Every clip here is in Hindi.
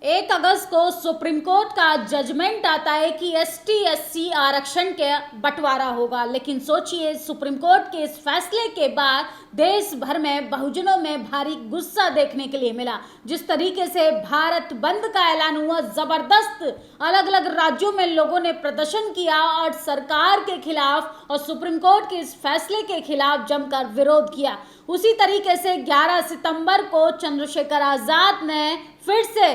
1 अगस्त को सुप्रीम कोर्ट का जजमेंट आता है कि एसटी एससी आरक्षण के बंटवारा होगा। लेकिन सोचिए, सुप्रीम कोर्ट के इस फैसले के बाद देश भर में बहुजनों में भारी गुस्सा देखने के लिए मिला। जिस तरीके से भारत बंद का ऐलान हुआ, जबरदस्त अलग अलग राज्यों में लोगों ने प्रदर्शन किया और सरकार के खिलाफ और सुप्रीम कोर्ट के इस फैसले के खिलाफ जमकर विरोध किया। उसी तरीके से 11 सितंबर को चंद्रशेखर आजाद ने फिर से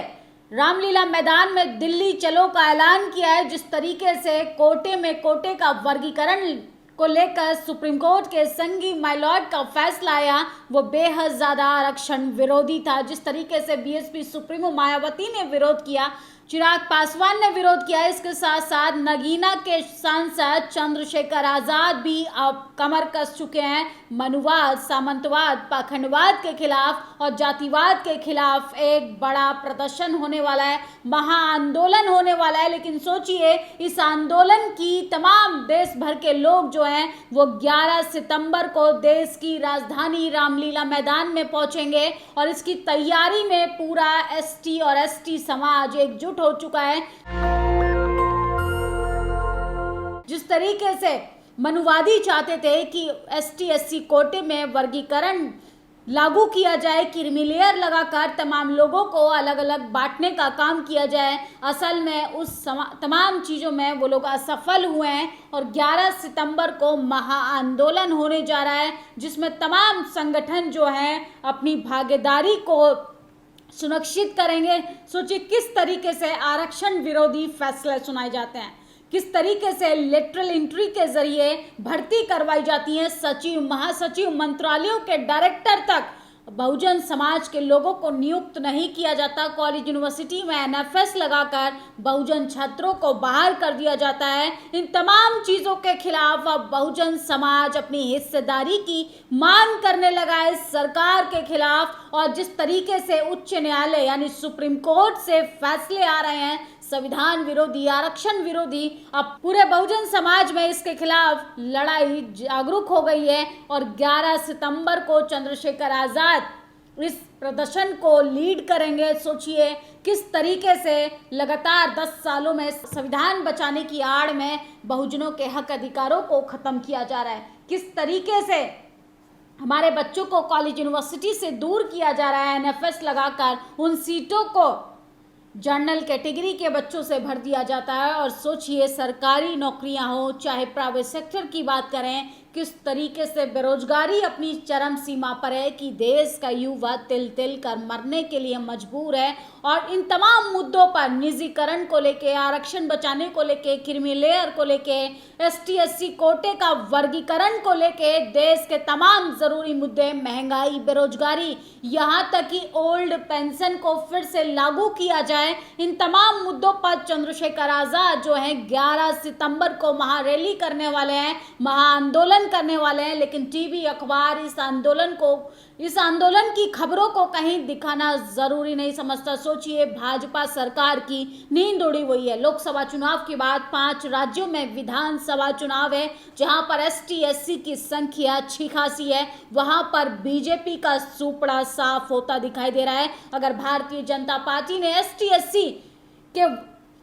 रामलीला मैदान में दिल्ली चलो का ऐलान किया है। जिस तरीके से कोटे में कोटे का वर्गीकरण को लेकर सुप्रीम कोर्ट के संगी माइलॉर्ड का फैसला आया, वो बेहद ज्यादा आरक्षण विरोधी था। जिस तरीके से बीएसपी सुप्रीमो मायावती ने विरोध किया, चिराग पासवान ने विरोध किया, इसके साथ साथ नगीना के सांसद चंद्रशेखर आजाद भी अब कमर कस चुके हैं। मनुवाद, सामंतवाद, पाखंडवाद के खिलाफ और जातिवाद के खिलाफ एक बड़ा प्रदर्शन होने वाला है, महाआंदोलन होने वाला है। लेकिन सोचिए, इस आंदोलन की तमाम देश भर के लोग जो हैं वो 11 सितंबर को देश की राजधानी रामलीला मैदान में पहुंचेंगे और इसकी तैयारी में पूरा एसटी और एसटी समाज एकजुट हो चुका है। जिस तरीके से मनुवादी चाहते थे कि एसटी एससी कोटे में वर्गीकरण लागू किया जाए, क्रीमी लेयर लगाकर तमाम लोगों को अलग अलग बांटने का काम किया जाए, असल में उस तमाम चीज़ों में वो लोग असफल हुए हैं और 11 सितंबर को महाआंदोलन होने जा रहा है, जिसमें तमाम संगठन जो हैं अपनी भागीदारी को सुनिश्चित करेंगे। सोचिए किस तरीके से आरक्षण विरोधी फैसले सुनाए जाते हैं, किस तरीके से लेटरल एंट्री के जरिए भर्ती करवाई जाती है, सचिव, महासचिव, मंत्रालयों के डायरेक्टर तक बहुजन समाज के लोगों को नियुक्त नहीं किया जाता। कॉलेज यूनिवर्सिटी में एनएफएस लगाकर बहुजन छात्रों को बाहर कर दिया जाता है। इन तमाम चीज़ों के खिलाफ अब बहुजन समाज अपनी हिस्सेदारी की मांग करने लगा है सरकार के खिलाफ। और जिस तरीके से उच्च न्यायालय यानी सुप्रीम कोर्ट से फैसले आ रहे हैं संविधान विरोधी, आरक्षण विरोधी, अब पूरे बहुजन समाज में इसके खिलाफ लड़ाई जागरूक हो गई है और 11 सितंबर को चंद्रशेखर आजाद इस प्रदर्शन को लीड करेंगे। सोचिए किस तरीके से लगातार 10 सालों में संविधान बचाने की आड़ में बहुजनों के हक अधिकारों को खत्म किया जा रहा है, किस तरीके से हमारे बच्चों को कॉलेज यूनिवर्सिटी से दूर किया जा रहा है, एनएफएस लगाकर उन सीटों को जनरल कैटेगरी के बच्चों से भर दिया जाता है। और सोचिए सरकारी नौकरियां हो चाहे प्राइवेट सेक्टर की बात करें, किस तरीके से बेरोजगारी अपनी चरम सीमा पर है कि देश का युवा तिल तिल कर मरने के लिए मजबूर है। और इन तमाम मुद्दों पर निजीकरण को लेके, आरक्षण बचाने को लेके, क्रीमी लेयर को लेके, एसटी एससी कोटे का वर्गीकरण को लेके देश के तमाम जरूरी मुद्दे, महंगाई, बेरोजगारी, यहाँ तक कि ओल्ड पेंशन को फिर से लागू किया जाए, इन तमाम मुद्दों पर चंद्रशेखर आजाद जो है 11 सितंबर को महारैली करने वाले हैं, महाआंदोलन करने वाले हैं। लेकिन टीवी, अखबार इस आंदोलन की खबरों को कहीं दिखाना जरूरी नहीं समझता। सोचिए भाजपा सरकार की नींद उड़ी हुई है। लोकसभा चुनाव के बाद 5 राज्यों में विधानसभा चुनाव है, जहां पर एसटी एससी की संख्या अच्छी खासी है, वहां पर बीजेपी का सुपड़ा साफ होता दिखाई दे रहा है। अगर भारतीय जनता पार्टी ने एसटी एससी के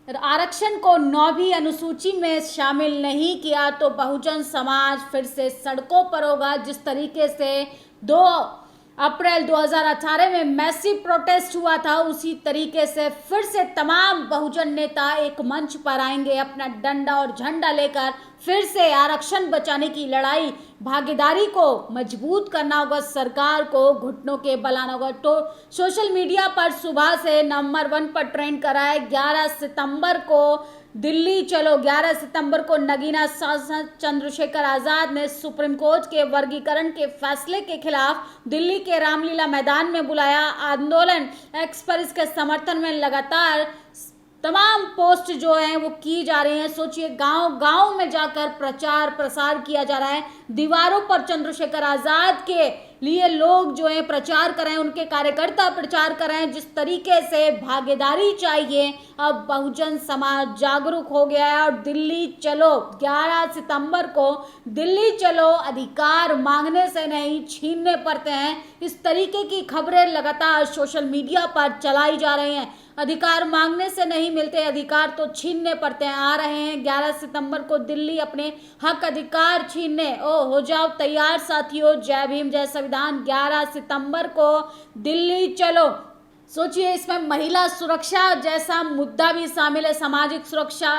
आरक्षण को 9वीं अनुसूची में शामिल नहीं किया तो बहुजन समाज फिर से सड़कों पर होगा। जिस तरीके से 2 अप्रैल 2018 में मैसिव प्रोटेस्ट हुआ था, उसी तरीके से फिर से तमाम बहुजन नेता एक मंच पर आएंगे अपना डंडा और झंडा लेकर। फिर से आरक्षण बचाने की लड़ाई, भागीदारी को मजबूत करना होगा, सरकार को घुटनों के बल आना होगा। तो सोशल मीडिया पर सुबह से नंबर 1 पर ट्रेंड करा है 11 सितंबर को दिल्ली चलो। 11 सितंबर को नगीना सांसद चंद्रशेखर आजाद ने सुप्रीम कोर्ट के वर्गीकरण के फैसले के खिलाफ दिल्ली के रामलीला मैदान में बुलाया आंदोलन। एक्स पर इसके समर्थन में लगातार तमाम पोस्ट जो हैं वो की जा रही हैं। सोचिए गांव गांव में जाकर प्रचार प्रसार किया जा रहा है, दीवारों पर चंद्रशेखर आजाद के लिए लोग जो है प्रचार कर रहे हैं, उनके कार्यकर्ता प्रचार कर रहे हैं। जिस तरीके से भागीदारी चाहिए, अब बहुजन समाज जागरूक हो गया है और दिल्ली चलो 11 सितंबर को दिल्ली चलो, अधिकार मांगने से नहीं छीनने पड़ते हैं। इस तरीके की खबरें लगातार सोशल मीडिया पर चलाई जा रही हैं। अधिकार मांगने से नहीं मिलते, अधिकार तो छीनने पड़ते हैं। आ रहे हैं 11 सितंबर को दिल्ली अपने हक अधिकार छीनने। ओ हो जाओ तैयार साथियों, जय भीम जय संविधान। 11 सितंबर को दिल्ली चलो। सोचिए, इसमें महिला सुरक्षा जैसा मुद्दा भी शामिल है। सामाजिक सुरक्षा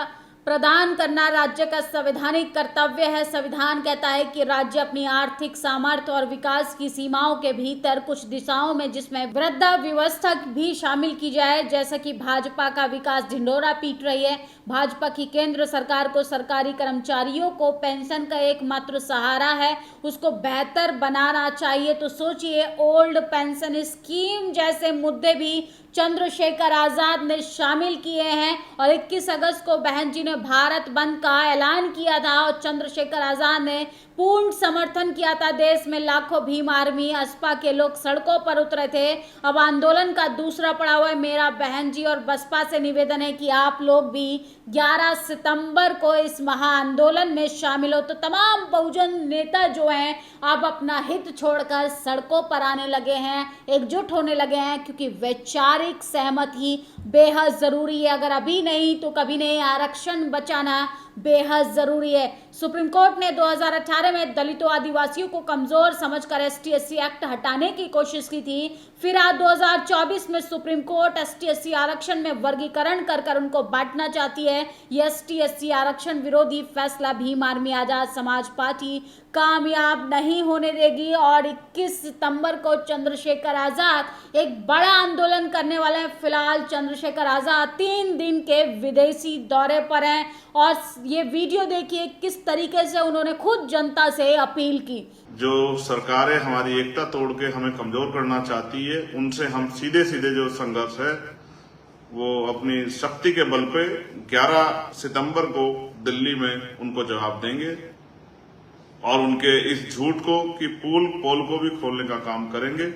प्रदान करना राज्य का संवैधानिक कर्तव्य है। संविधान कहता है कि राज्य अपनी आर्थिक सामर्थ्य और विकास की सीमाओं के भीतर कुछ दिशाओं में, जिसमें वृद्धावस्था भी शामिल की जाए। जैसा कि भाजपा का विकास ढिंढोरा पीट रही है। भाजपा की केंद्र सरकार को सरकारी कर्मचारियों को पेंशन का एकमात्र सहारा है, उसको बेहतर बनाना चाहिए। तो सोचिए, ओल्ड पेंशन स्कीम जैसे मुद्दे भी चंद्रशेखर आजाद ने शामिल किए हैं। और 21 अगस्त को बहन जी ने भारत बंद का ऐलान किया था और चंद्रशेखर आजाद ने पूर्ण समर्थन किया था। देश में लाखों भीम आर्मी असपा के लोग सड़कों पर उतरे थे। अब आंदोलन का दूसरा पड़ाव है। मेरा बहन जी और बसपा से निवेदन है कि आप लोग भी 11 सितंबर को इस महाआंदोलन में शामिल हो। तो तमाम बहुजन नेता जो हैं अब अपना हित छोड़कर सड़कों पर आने लगे हैं, एकजुट होने लगे हैं, क्योंकि वैचारिक सहमति बेहद जरूरी है। अगर अभी नहीं तो कभी नहीं, आरक्षण बचाना बेहद जरूरी है। सुप्रीम कोर्ट ने 2018 में दलितों आदिवासियों को कमजोर समझकर ST/SC एक्ट हटाने की कोशिश की थी। फिर आज 2024 में सुप्रीम कोर्ट ST/SC आरक्षण में वर्गीकरण कर उनको बांटना चाहती है। ये ST/SC आरक्षण विरोधी फैसला भीम आर्मी आजाद समाज पार्टी कामयाब नहीं होने देगी। और 21 सितंबर को चंद्रशेखर आजाद एक बड़ा आंदोलन करने वाले हैं। फिलहाल चंद्रशेखर आजाद 3 दिन के विदेशी दौरे पर हैं और ये वीडियो देखिए किस तरीके से उन्होंने खुद जनता से अपील की। जो सरकारें हमारी एकता तोड़ के हमें कमजोर करना चाहती है, उनसे हम सीधे सीधे जो संघर्ष है वो अपनी शक्ति के बल पे 11 सितंबर को दिल्ली में उनको जवाब देंगे और उनके इस झूठ को कि पोल को भी खोलने का काम करेंगे।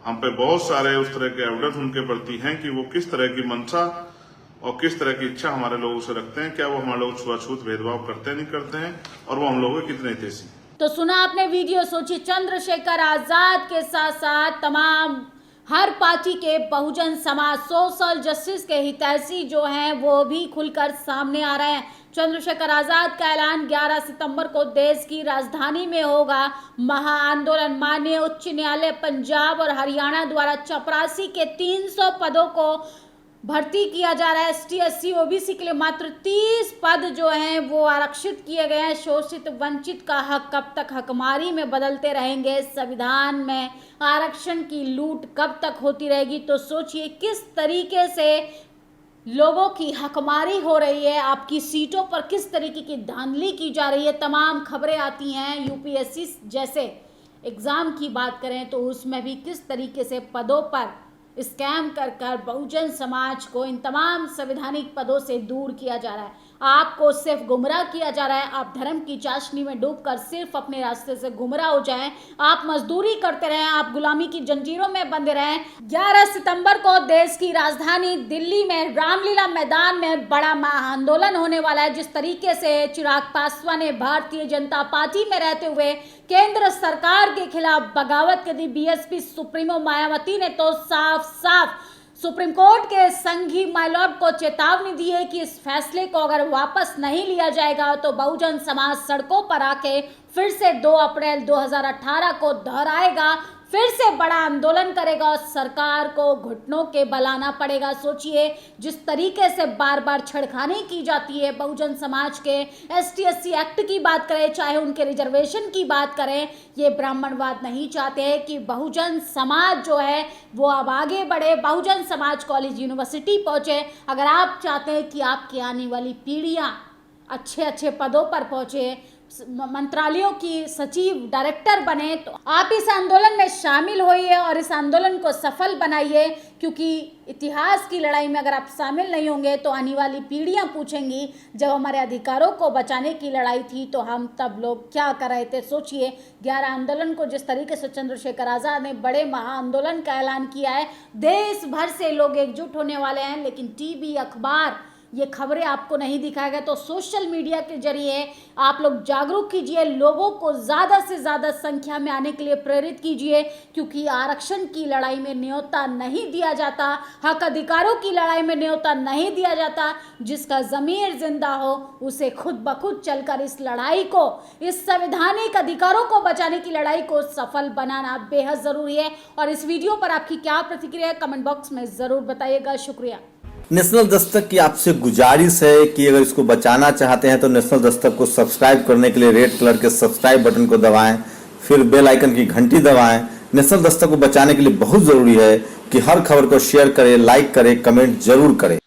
हम पे बहुत सारे उस तरह के एविडेंस उनके प्रति हैं कि वो किस तरह की मंशा और किस तरह की इच्छा हमारे लोगों से रखते हैं। क्या वो हमारे लोग छुआछूत भेदभाव करते नहीं करते हैं, और वो हम लोगों के कितने हितैषी। तो सुना आपने वीडियो। सोचिए, चंद्रशेखर आजाद के साथ साथ तमाम हर पार्टी के बहुजन समाज, सोशल जस्टिस के हितैषी जो हैं वो भी खुलकर सामने आ रहे हैं। चंद्रशेखर आजाद का ऐलान 11 सितंबर को देश की राजधानी में होगा महाआंदोलन। माननीय उच्च न्यायालय पंजाब और हरियाणा द्वारा चपरासी के 300 पदों को भर्ती किया जा रहा है। ST/SC OBC के लिए मात्र 30 पद जो हैं वो आरक्षित किए गए हैं। शोषित वंचित का हक कब तक हकमारी में बदलते रहेंगे? संविधान में आरक्षण की लूट कब तक होती रहेगी? तो सोचिए किस तरीके से लोगों की हकमारी हो रही है, आपकी सीटों पर किस तरीके की धांधली की जा रही है। तमाम खबरें आती हैं। UPSC जैसे एग्जाम की बात करें तो उसमें भी किस तरीके से पदों पर स्कैम कर बहुजन समाज को इन तमाम संवैधानिक पदों से दूर किया जा रहा है। आपको सिर्फ गुमराह किया जा रहा है। आप धर्म की चाशनी में डूबकर सिर्फ अपने रास्ते से गुमराह हो जाएं। आप मजदूरी करते रहें, आप गुलामी की जंजीरों में बंधे रहें। 11 सितंबर को देश की राजधानी दिल्ली में रामलीला मैदान में बड़ा महाआंदोलन होने वाला है। जिस तरीके से चिराग पासवान ने भारतीय जनता पार्टी में रहते हुए केंद्र सरकार के खिलाफ बगावत कर दी, BSP सुप्रीमो मायावती ने तो साफ साफ सुप्रीम कोर्ट के संघी माइलॉर्ड को चेतावनी दी है कि इस फैसले को अगर वापस नहीं लिया जाएगा तो बहुजन समाज सड़कों पर आके फिर से 2 अप्रैल 2018 को दोहराएगा, फिर से बड़ा आंदोलन करेगा और सरकार को घुटनों के बल आना पड़ेगा। सोचिए, जिस तरीके से बार बार छेड़खानी की जाती है बहुजन समाज के, ST/SC एक्ट की बात करें, चाहे उनके रिजर्वेशन की बात करें, ये ब्राह्मणवाद नहीं चाहते कि बहुजन समाज जो है वो अब आगे बढ़े, बहुजन समाज कॉलेज यूनिवर्सिटी पहुंचे। अगर आप चाहते हैं कि आपकी आने वाली पीढ़ियां अच्छे पदों पर पहुंचे, मंत्रालयों की सचिव, डायरेक्टर बने, तो आप इस आंदोलन में शामिल होइए और इस आंदोलन को सफल बनाइए। क्योंकि इतिहास की लड़ाई में अगर आप शामिल नहीं होंगे तो आने वाली पीढ़ियां पूछेंगी, जब हमारे अधिकारों को बचाने की लड़ाई थी तो हम तब लोग क्या कर रहे थे। सोचिए, 11 आंदोलन को जिस तरीके से चंद्रशेखर आजाद ने बड़े महाआंदोलन का ऐलान किया है, देश भर से लोग एकजुट होने वाले हैं। लेकिन TV, अखबार ये खबरें आपको नहीं दिखाएगा, तो सोशल मीडिया के जरिए आप लोग जागरूक कीजिए, लोगों को ज़्यादा से ज़्यादा संख्या में आने के लिए प्रेरित कीजिए, क्योंकि आरक्षण की लड़ाई में न्योता नहीं दिया जाता, हक अधिकारों की लड़ाई में न्योता नहीं दिया जाता। जिसका ज़मीर जिंदा हो उसे खुद ब खुद चलकर इस लड़ाई को, इस संवैधानिक अधिकारों को बचाने की लड़ाई को सफल बनाना बेहद ज़रूरी है। और इस वीडियो पर आपकी क्या प्रतिक्रिया है, कमेंट बॉक्स में ज़रूर बताइएगा। शुक्रिया। नेशनल दस्तक की आपसे गुजारिश है कि अगर इसको बचाना चाहते हैं तो नेशनल दस्तक को सब्सक्राइब करने के लिए रेड कलर के सब्सक्राइब बटन को दबाएं, फिर बेल आइकन की घंटी दबाएं। नेशनल दस्तक को बचाने के लिए बहुत जरूरी है कि हर खबर को शेयर करें, लाइक करें, कमेंट जरूर करें।